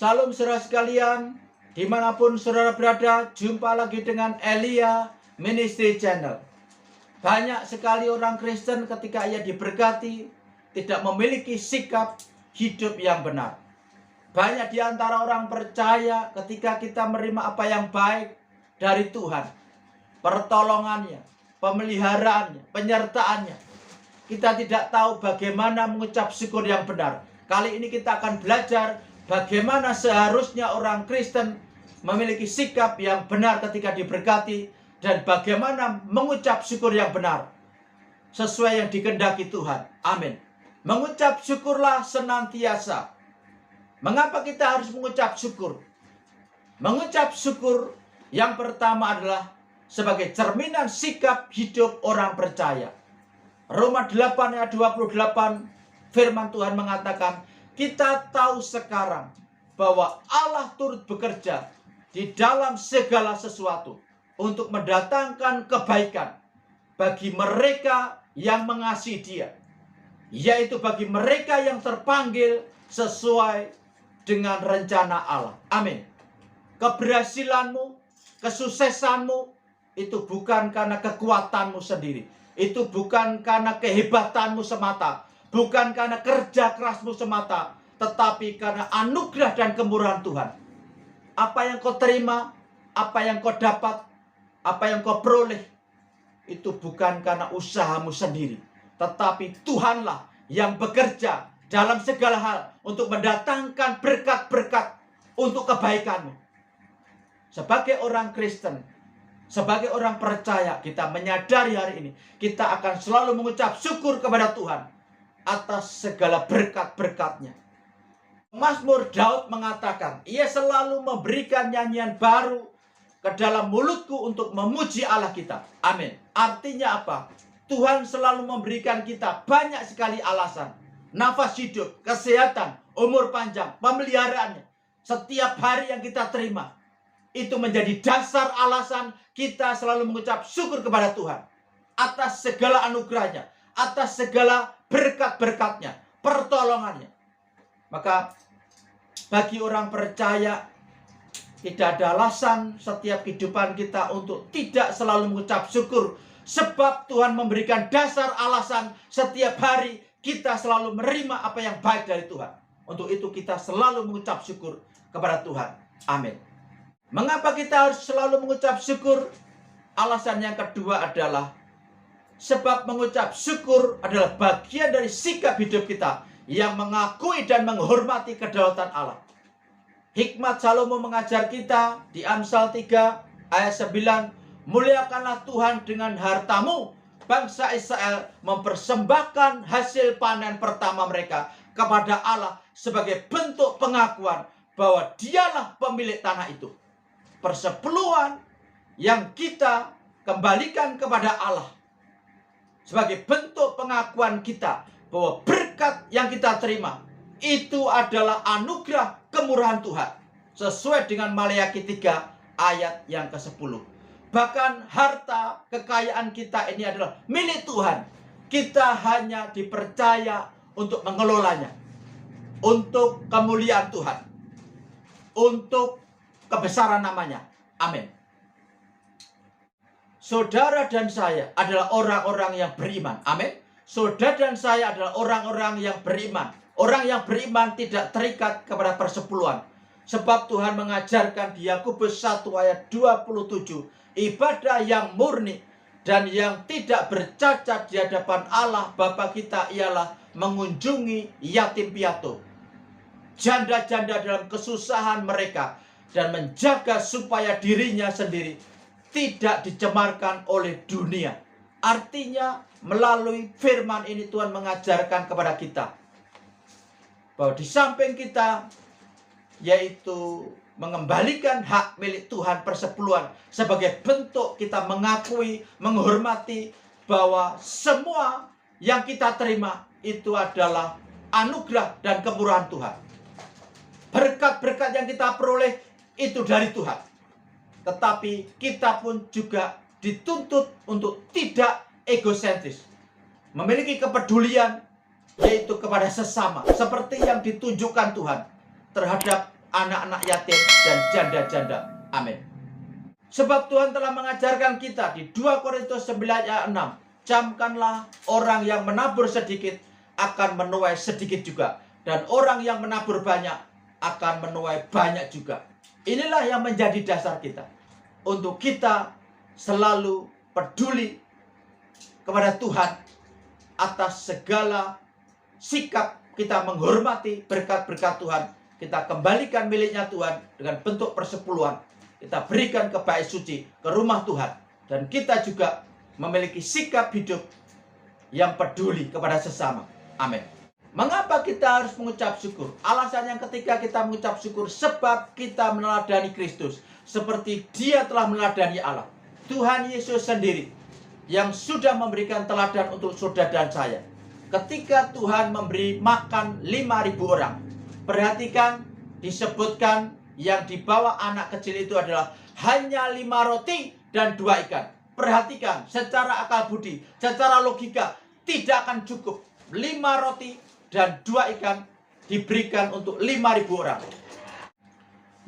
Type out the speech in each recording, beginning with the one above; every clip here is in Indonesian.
Salam saudara sekalian, dimanapun saudara berada, jumpa lagi dengan Elia Ministry Channel. Banyak sekali orang Kristen ketika ia diberkati, tidak memiliki sikap hidup yang benar. Banyak di antara orang percaya ketika kita menerima apa yang baik dari Tuhan, pertolongannya, pemeliharaannya, penyertaannya, kita tidak tahu bagaimana mengucap syukur yang benar. Kali ini kita akan belajar bagaimana seharusnya orang Kristen memiliki sikap yang benar ketika diberkati, dan bagaimana mengucap syukur yang benar sesuai yang dikehendaki Tuhan. Amin. Mengucap syukurlah senantiasa. Mengapa kita harus mengucap syukur? Mengucap syukur yang pertama adalah sebagai cerminan sikap hidup orang percaya. Roma 8 ayat 28 firman Tuhan mengatakan, kita tahu sekarang bahwa Allah turut bekerja di dalam segala sesuatu untuk mendatangkan kebaikan bagi mereka yang mengasihi Dia, yaitu bagi mereka yang terpanggil sesuai dengan rencana Allah. Amin. Keberhasilanmu, kesuksesanmu itu bukan karena kekuatanmu sendiri. Itu bukan karena kehebatanmu semata, bukan karena kerja kerasmu semata, tetapi karena anugerah dan kemurahan Tuhan. Apa yang kau terima, apa yang kau dapat, apa yang kau peroleh, itu bukan karena usahamu sendiri, tetapi Tuhanlah yang bekerja dalam segala hal untuk mendatangkan berkat-berkat untuk kebaikanmu. Sebagai orang Kristen, sebagai orang percaya, kita menyadari hari ini kita akan selalu mengucap syukur kepada Tuhan atas segala berkat-berkatnya. Mazmur Daud mengatakan, ia selalu memberikan nyanyian baru ke dalam mulutku untuk memuji Allah kita. Amin. Artinya apa? Tuhan selalu memberikan kita banyak sekali alasan. Nafas hidup, kesehatan, umur panjang, pemeliharaannya. Setiap hari yang kita terima, itu menjadi dasar alasan kita selalu mengucap syukur kepada Tuhan atas segala anugerahnya, atas segala berkat-berkatnya, pertolongannya. Maka bagi orang percaya, tidak ada alasan setiap kehidupan kita untuk tidak selalu mengucap syukur, sebab Tuhan memberikan dasar alasan setiap hari kita selalu menerima apa yang baik dari Tuhan. Untuk itu kita selalu mengucap syukur kepada Tuhan. Amin. Mengapa kita harus selalu mengucap syukur? Alasan yang kedua adalah sebab mengucap syukur adalah bagian dari sikap hidup kita yang mengakui dan menghormati kedaulatan Allah. Hikmat Salomo mengajar kita di Amsal 3 ayat 9, muliakanlah Tuhan dengan hartamu. Bangsa Israel mempersembahkan hasil panen pertama mereka kepada Allah sebagai bentuk pengakuan bahwa Dialah pemilik tanah itu. Persepuluhan yang kita kembalikan kepada Allah sebagai bentuk pengakuan kita bahwa berkat yang kita terima itu adalah anugerah kemurahan Tuhan, sesuai dengan Maleakhi 3 ayat yang ke-10. Bahkan harta kekayaan kita ini adalah milik Tuhan. Kita hanya dipercaya untuk mengelolanya, untuk kemuliaan Tuhan, untuk kebesaran namanya. Amin. Saudara dan saya adalah orang-orang yang beriman. Amin. Saudara dan saya adalah orang-orang yang beriman. Orang yang beriman tidak terikat kepada persepuluhan. Sebab Tuhan mengajarkan di Yakobus 1 ayat 27, ibadah yang murni dan yang tidak bercacat di hadapan Allah Bapa kita ialah mengunjungi yatim piatu, janda-janda dalam kesusahan mereka, dan menjaga supaya dirinya sendiri tidak dicemarkan oleh dunia. Artinya melalui firman ini Tuhan mengajarkan kepada kita bahwa di samping kita yaitu mengembalikan hak milik Tuhan persepuluhan sebagai bentuk kita mengakui, menghormati bahwa semua yang kita terima itu adalah anugerah dan kemurahan Tuhan. Berkat-berkat yang kita peroleh itu dari Tuhan. Tetapi kita pun juga dituntut untuk tidak egosentris, memiliki kepedulian yaitu kepada sesama, seperti yang ditunjukkan Tuhan terhadap anak-anak yatim, dan janda-janda. Amin. Sebab Tuhan telah mengajarkan kita di 2 Korintus 9 ayat 6. Camkanlah orang yang menabur sedikit akan menuai sedikit juga. Dan orang yang menabur banyak akan menuai banyak juga. Inilah yang menjadi dasar kita. Untuk kita selalu peduli kepada Tuhan atas segala sikap kita menghormati berkat-berkat Tuhan. Kita kembalikan miliknya Tuhan dengan bentuk persepuluhan. Kita berikan ke bait suci, ke rumah Tuhan. Dan kita juga memiliki sikap hidup yang peduli kepada sesama. Amin. Mengapa kita harus mengucap syukur? Alasannya ketika kita mengucap syukur, sebab kita meneladani Kristus seperti Dia telah meneladani Allah. Tuhan Yesus sendiri yang sudah memberikan teladan untuk saudara dan saya. Ketika Tuhan memberi makan 5.000 orang, perhatikan disebutkan yang dibawa anak kecil itu adalah hanya 5 roti dan 2 ikan. Perhatikan, secara akal budi, secara logika, tidak akan cukup 5 roti dan 2 ikan diberikan untuk 5.000 orang.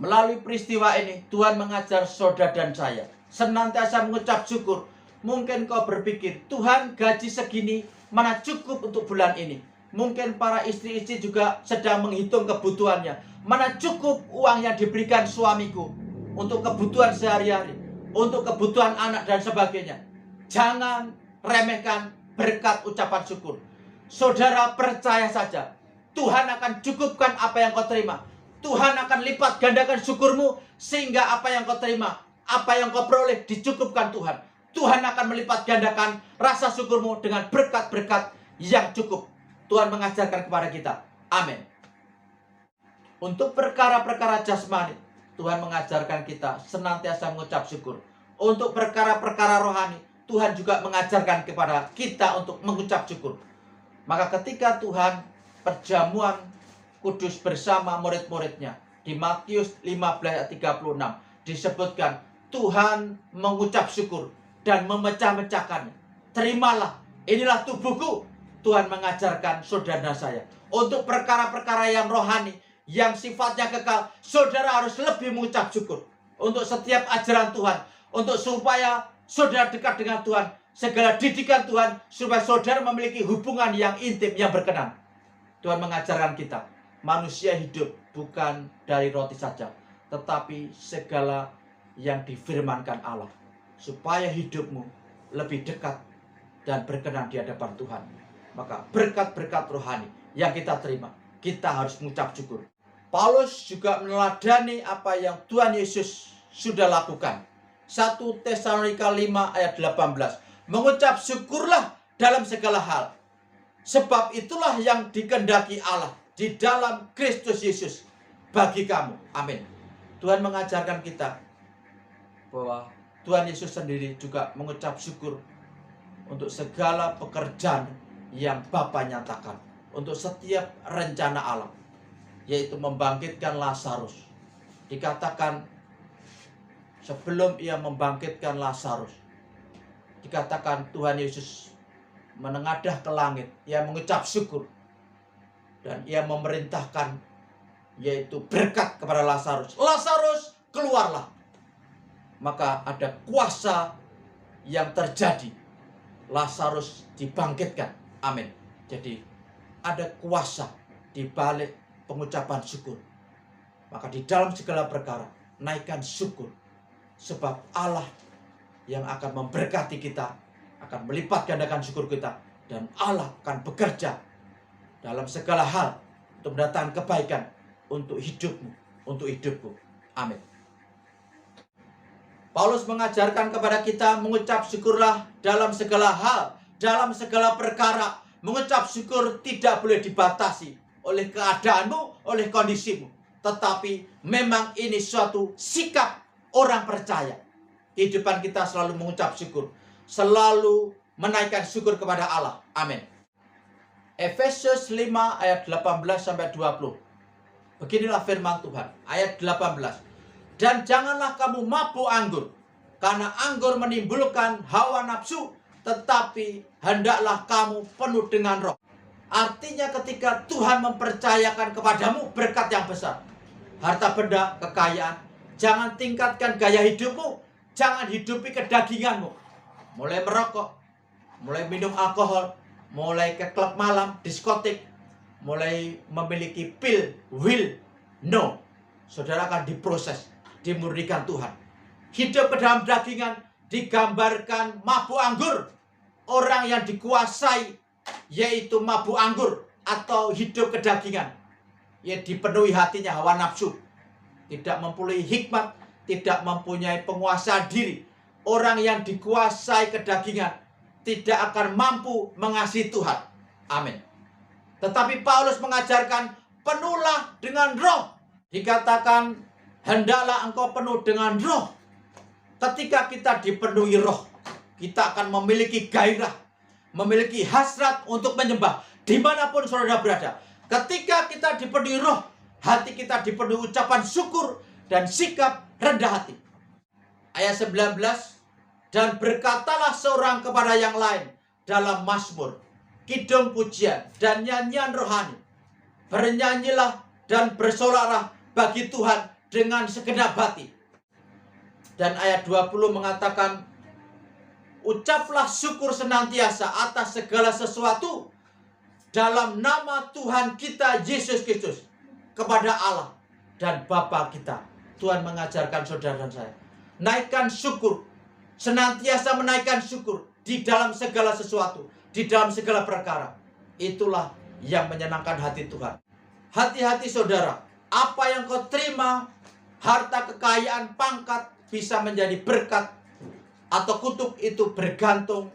Melalui peristiwa ini, Tuhan mengajar saudara dan saya senantiasa mengucap syukur. Mungkin kau berpikir, Tuhan gaji segini mana cukup untuk bulan ini. Mungkin para istri-istri juga sedang menghitung kebutuhannya. Mana cukup uang yang diberikan suamiku untuk kebutuhan sehari-hari, untuk kebutuhan anak dan sebagainya. Jangan remehkan berkat ucapan syukur. Saudara percaya saja, Tuhan akan cukupkan apa yang kau terima. Tuhan akan lipat gandakan syukurmu sehingga apa yang kau terima, apa yang kau peroleh dicukupkan Tuhan. Tuhan akan melipat gandakan rasa syukurmu dengan berkat-berkat yang cukup. Tuhan mengajarkan kepada kita. Amin. Untuk perkara-perkara jasmani, Tuhan mengajarkan kita senantiasa mengucap syukur. Untuk perkara-perkara rohani, Tuhan juga mengajarkan kepada kita untuk mengucap syukur. Maka ketika Tuhan perjamuan kudus bersama murid-muridnya, di Matius 15 ayat 36 disebutkan Tuhan mengucap syukur dan memecah-mecahkannya. Terimalah, inilah tubuhku. Tuhan mengajarkan saudara dan saya untuk perkara-perkara yang rohani, yang sifatnya kekal, saudara harus lebih mengucap syukur. Untuk setiap ajaran Tuhan, untuk supaya saudara dekat dengan Tuhan, segala didikan Tuhan, supaya saudara memiliki hubungan yang intim, yang berkenan. Tuhan mengajarkan kita, manusia hidup bukan dari roti saja, tetapi segala yang difirmankan Allah, supaya hidupmu lebih dekat dan berkenan di hadapan Tuhan. Maka berkat-berkat rohani yang kita terima, kita harus mengucap syukur. Paulus juga meneladani apa yang Tuhan Yesus sudah lakukan. 1 Tesalonika 5 ayat 18. Mengucap syukurlah dalam segala hal, sebab itulah yang dikehendaki Allah di dalam Kristus Yesus bagi kamu. Amin. Tuhan mengajarkan kita bahwa Tuhan Yesus sendiri juga mengucap syukur untuk segala pekerjaan yang Bapa nyatakan, untuk setiap rencana Allah, yaitu membangkitkan Lazarus. Dikatakan sebelum ia membangkitkan Lazarus, dikatakan Tuhan Yesus menengadah ke langit, ia mengucap syukur, dan ia memerintahkan, yaitu berkat kepada Lazarus. Lazarus, keluarlah. Maka ada kuasa yang terjadi. Lazarus dibangkitkan. Amin. Jadi ada kuasa di balik pengucapan syukur. Maka di dalam segala perkara, naikkan syukur. Sebab Allah yang akan memberkati kita, akan melipat gandakan syukur kita. Dan Allah akan bekerja dalam segala hal untuk mendatangkan kebaikan untuk hidupmu, untuk hidupku. Amin. Paulus mengajarkan kepada kita mengucap syukurlah dalam segala hal, dalam segala perkara. Mengucap syukur tidak boleh dibatasi oleh keadaanmu, oleh kondisimu. Tetapi memang ini suatu sikap orang percaya. Kehidupan kita selalu mengucap syukur, selalu menaikkan syukur kepada Allah. Amin. Efesus 5 ayat 18-20. Beginilah firman Tuhan, ayat 18. Dan janganlah kamu mabuk anggur, karena anggur menimbulkan hawa nafsu, tetapi hendaklah kamu penuh dengan roh. Artinya ketika Tuhan mempercayakan kepadamu berkat yang besar, harta benda, kekayaan. Jangan tingkatkan gaya hidupmu. Jangan hidupi kedaginganmu. Mulai merokok, mulai minum alkohol, mulai ke klub malam, diskotik, mulai memiliki pil, will, no. Saudara akan diproses, dimurnikan Tuhan. Hidup ke dalam dagingan digambarkan mabuk anggur. Orang yang dikuasai yaitu mabuk anggur atau hidup kedagingan. Ya, dipenuhi hatinya hawa nafsu. Tidak mempunyai hikmat, tidak mempunyai penguasaan diri. Orang yang dikuasai kedagingan tidak akan mampu mengasihi Tuhan. Amin. Tetapi Paulus mengajarkan penuhlah dengan roh. Dikatakan hendaklah engkau penuh dengan roh. Ketika kita dipenuhi roh, kita akan memiliki gairah, memiliki hasrat untuk menyembah dimanapun saudara berada. Ketika kita dipenuhi roh, hati kita dipenuhi ucapan syukur dan sikap rendah hati. Ayat 19, dan berkatalah seorang kepada yang lain dalam mazmur, kidung pujian dan nyanyian rohani. Bernyanyilah dan bersoraklah bagi Tuhan dengan segenap hati. Dan ayat 20 mengatakan, ucaplah syukur senantiasa atas segala sesuatu dalam nama Tuhan kita Yesus Kristus kepada Allah dan Bapa kita. Tuhan mengajarkan saudara dan saya, naikkan syukur, senantiasa menaikkan syukur di dalam segala sesuatu, di dalam segala perkara. Itulah yang menyenangkan hati Tuhan. Hati-hati saudara, apa yang kau terima, harta, kekayaan, pangkat, bisa menjadi berkat atau kutuk, itu bergantung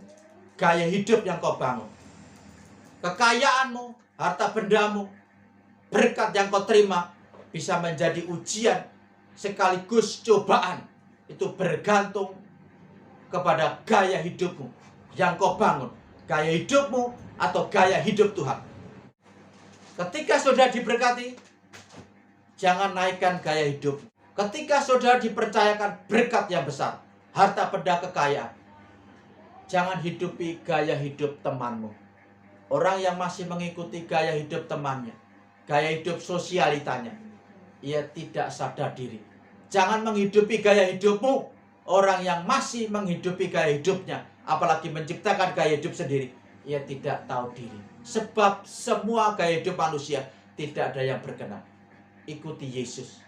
gaya hidup yang kau bangun. Kekayaanmu, harta bendamu, berkat yang kau terima bisa menjadi ujian sekaligus cobaan. Itu bergantung kepada gaya hidupmu yang kau bangun. Gaya hidupmu atau gaya hidup Tuhan. Ketika saudara diberkati, jangan naikkan gaya hidup. Ketika saudara dipercayakan berkat yang besar, harta benda, kekayaan, jangan hidupi gaya hidup temanmu. Orang yang masih mengikuti gaya hidup temannya, gaya hidup sosialitanya, ia tidak sadar diri. Jangan menghidupi gaya hidupmu. Orang yang masih menghidupi gaya hidupnya, apalagi menciptakan gaya hidup sendiri, ia tidak tahu diri. Sebab semua gaya hidup manusia tidak ada yang berkenan. Ikuti Yesus.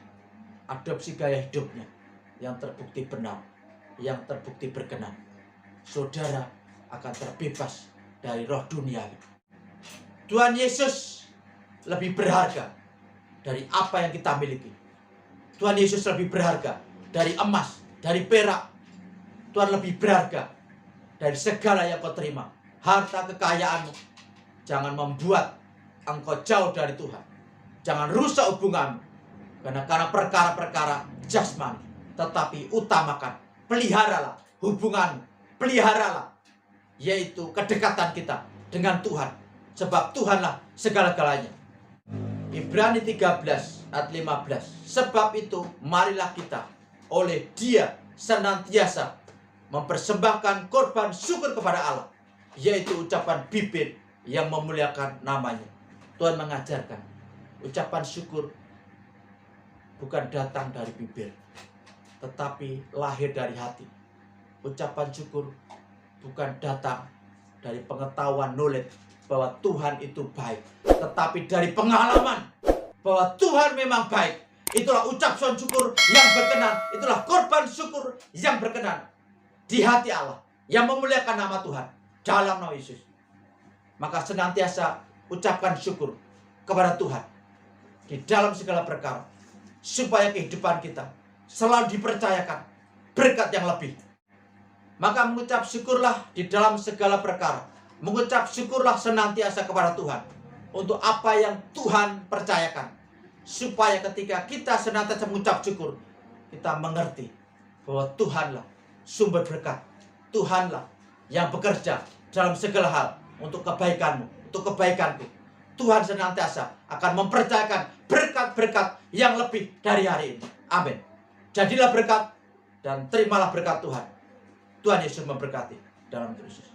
Adopsi gaya hidupnya yang terbukti benar, yang terbukti berkenan. Saudara akan terbebas dari roh duniawi. Tuhan Yesus lebih berharga dari apa yang kita miliki. Tuhan Yesus lebih berharga dari emas, dari perak. Tuhan lebih berharga dari segala yang kau terima. Harta, kekayaanmu. Jangan membuat engkau jauh dari Tuhan. Jangan rusak hubunganmu. Karena perkara-perkara jasmani. Tetapi utamakan, peliharalah hubunganmu. Peliharalah, yaitu kedekatan kita dengan Tuhan. Sebab Tuhanlah segala-galanya. Ibrani 13 ayat 15. Sebab itu marilah kita oleh Dia senantiasa mempersembahkan korban syukur kepada Allah, yaitu ucapan bibir yang memuliakan namanya. Tuhan mengajarkan ucapan syukur bukan datang dari bibir, tetapi lahir dari hati. Ucapan syukur bukan datang dari pengetahuan, knowledge bahwa Tuhan itu baik, tetapi dari pengalaman bahwa Tuhan memang baik. Itulah ucapan syukur yang berkenan. Itulah korban syukur yang berkenan di hati Allah, yang memuliakan nama Tuhan dalam nama Yesus. Maka senantiasa ucapkan syukur kepada Tuhan di dalam segala perkara, supaya kehidupan kita selalu dipercayakan berkat yang lebih. Maka mengucap syukurlah di dalam segala perkara. Mengucap syukurlah senantiasa kepada Tuhan untuk apa yang Tuhan percayakan. Supaya ketika kita senantiasa mengucap syukur, kita mengerti bahwa Tuhanlah sumber berkat. Tuhanlah yang bekerja dalam segala hal untuk kebaikanmu, untuk kebaikanku. Tuhan senantiasa akan mempercayakan berkat-berkat yang lebih dari hari ini. Amin. Jadilah berkat dan terimalah berkat Tuhan. Tuhan Yesus memberkati dalam Kristus.